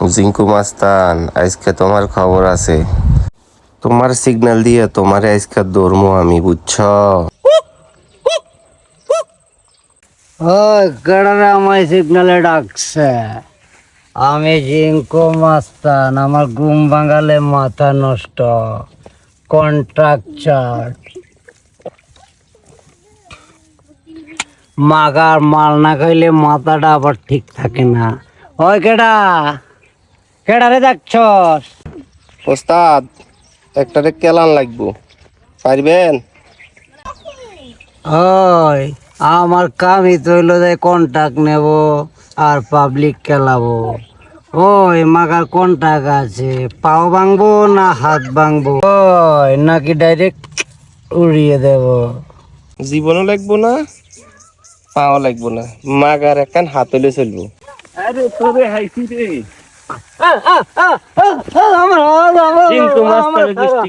জিঙ্কু মাস্তান, আজকে তোমার খবর আছে। তোমার সিগন্যাল দিয়ে তোমার আজকে দৌড়মু আমি, বুঝছ? ওই কেডারে আমায় সিগনালে ডাকছে? আমি জিঙ্কু মাস্তান, আমার ঘুম ভাঙালে মাথা নষ্ট। কন্ট্রাকচার মাগার মাল না খাইলে মাথাটা আবার ঠিক থাকে না। ওই কেডারে ডাকছস? ওস্তাদ, একটারে কেলান লাগবো, পারবেন? ওই আমার কামই তো হইলো যে কন্ট্রাক্ট নেব আর পাবলিক খেলাবো। ওই মাগার কন্ট্রাক্ট আছে, পাও ভাঙবো না হাত ভাঙবো? ওই নাকি ডাইরেক্ট উড়িয়ে দেব? জীবনও লাগবো না, পাও লাগবো না, মাগার একখান হাত হইলে চলবো। আরে তোরে হাইছি রে আমার জিঙ্কু মাস্টারের দৃষ্টি